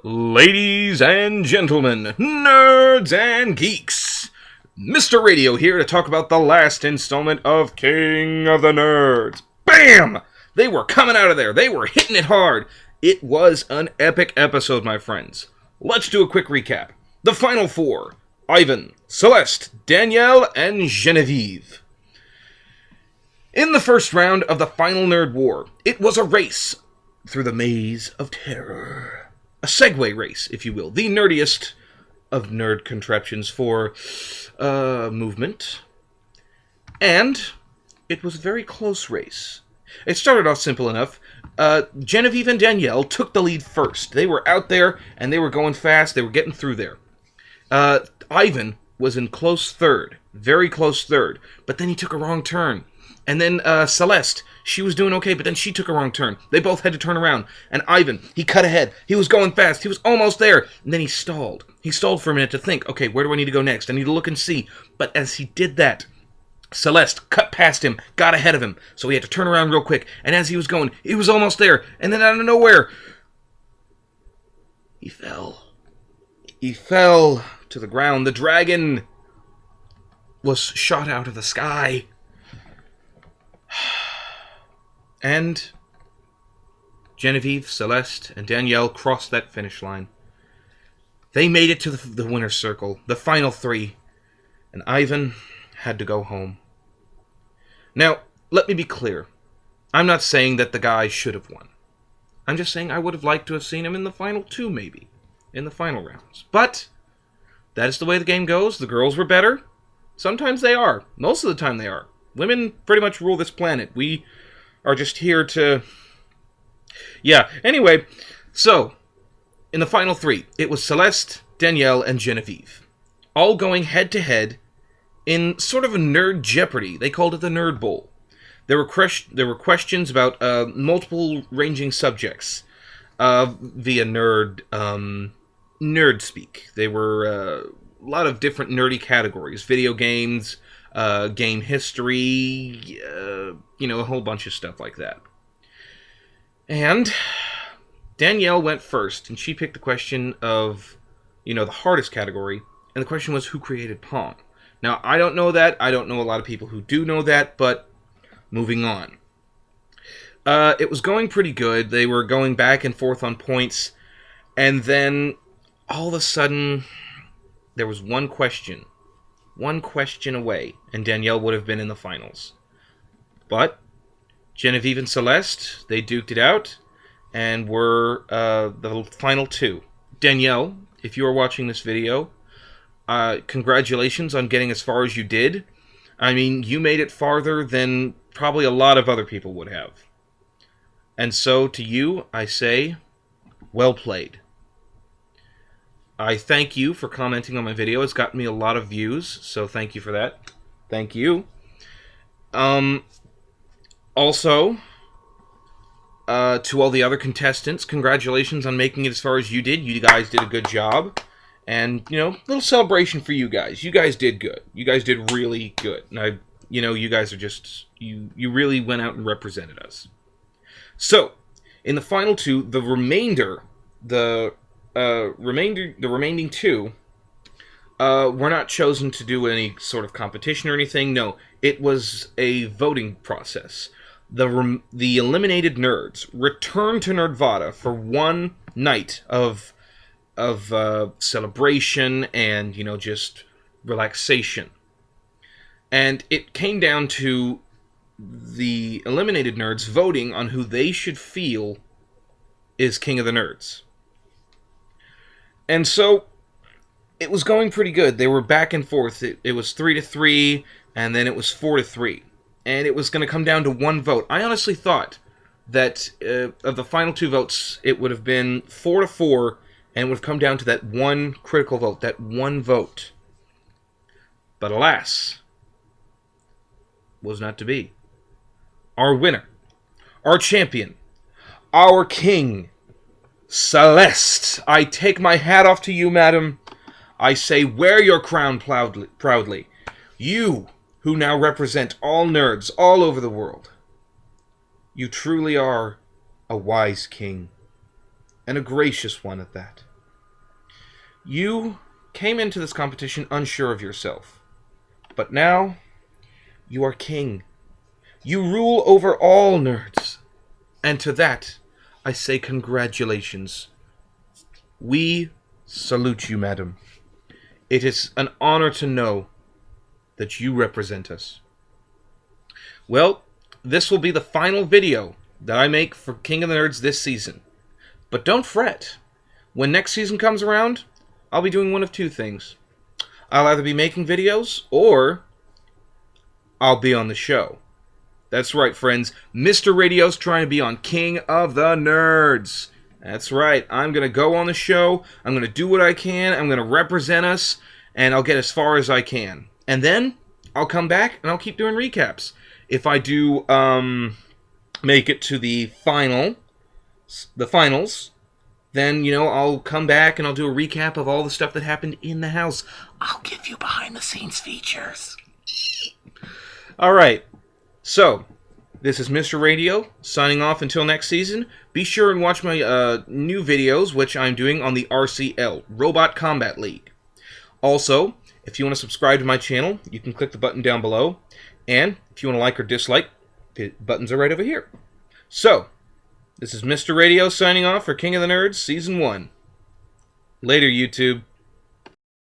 Ladies and gentlemen, nerds and geeks, Mr. Radio here to talk about the last installment of King of the Nerds. Bam! They were coming out of there. They were hitting it hard. It was an epic episode, my friends. Let's do a quick recap. The final four: Ivan, Celeste, Danielle, and Genevieve. In the first round of the final Nerd War, it was a race through the maze of terror. A Segway race, if you will. The nerdiest of nerd contraptions for movement. And it was a very close race. It started off simple enough. Genevieve and Danielle took the lead first. They were out there, and they were going fast. They were getting through there. Ivan was in close third. Very close third. But then he took a wrong turn. And then Celeste, she was doing okay, but then she took a wrong turn. They both had to turn around. And Ivan, he cut ahead. He was going fast. He was almost there. And then he stalled. He stalled for a minute to think, okay, where do I need to go next? I need to look and see. But as he did that, Celeste cut past him, got ahead of him. So he had to turn around real quick. And as he was going, he was almost there. And then out of nowhere, he fell. He fell to the ground. The dragon was shot out of the sky. And Genevieve, Celeste, and Danielle crossed that finish line. They made it to the winner's circle, the final three, and Ivan had to go home. Now, let me be clear. I'm not saying that the guy should have won. I'm just saying I would have liked to have seen him in the final two, maybe, in the final rounds. But that is the way the game goes. The girls were better. Sometimes they are. Most of the time they are. Women pretty much rule this planet. We are just here to... Yeah, anyway, so, in the final three, it was Celeste, Danielle, and Genevieve. All going head-to-head in sort of a nerd jeopardy. They called it the Nerd Bowl. There were questions about multiple ranging subjects via nerd speak. They were a lot of different nerdy categories. Video games... game history, a whole bunch of stuff like that. And Danielle went first, and she picked the question of, the hardest category, and the question was, who created Pong? Now, I don't know that. I don't know a lot of people who do know that, but moving on. It was going pretty good. They were going back and forth on points, and then all of a sudden, there was one question away, and Danielle would have been in the finals. But Genevieve and Celeste, they duked it out, and were the final two. Danielle, if you are watching this video, congratulations on getting as far as you did. I mean, you made it farther than probably a lot of other people would have. And so, to you, I say, well played. I thank you for commenting on my video. It's gotten me a lot of views, so thank you for that. Thank you. Also, to all the other contestants, congratulations on making it as far as you did. You guys did a good job. And, little celebration for you guys. You guys did good. You guys did really good. And you guys are just, you really went out and represented us. So, in the final two, the remaining two were not chosen to do any sort of competition or anything. No, it was a voting process. The eliminated nerds returned to Nerdvada for one night of celebration and just relaxation, and it came down to the eliminated nerds voting on who they should feel is King of the Nerds. And so, it was going pretty good. They were back and forth. It was 3-3, and then it was 4-3. And it was going to come down to one vote. I honestly thought that of the final two votes, it would have been 4-4, and it would have come down to that one critical vote, that one vote. But alas, was not to be. Our winner, our champion, our king, Celeste, I take my hat off to you, madam. I say, wear your crown proudly. You, who now represent all nerds all over the world. You truly are a wise king, and a gracious one at that. You came into this competition unsure of yourself. But now, you are king. You rule over all nerds. And to that, I say congratulations. We salute you, madam. It is an honor to know that you represent us. Well, this will be the final video that I make for King of the Nerds this season. But don't fret. When next season comes around, I'll be doing one of two things. I'll either be making videos, or I'll be on the show. That's right, friends. Mr. Radio's trying to be on King of the Nerds. That's right. I'm going to go on the show. I'm going to do what I can. I'm going to represent us, and I'll get as far as I can. And then I'll come back, and I'll keep doing recaps. If I do make it to the finals, then, I'll come back and I'll do a recap of all the stuff that happened in the house. I'll give you behind-the-scenes features. All right. So, this is Mr. Radio, signing off until next season. Be sure and watch my new videos, which I'm doing on the RCL, Robot Combat League. Also, if you want to subscribe to my channel, you can click the button down below. And if you want to like or dislike, the buttons are right over here. So, this is Mr. Radio signing off for King of the Nerds Season 1. Later, YouTube.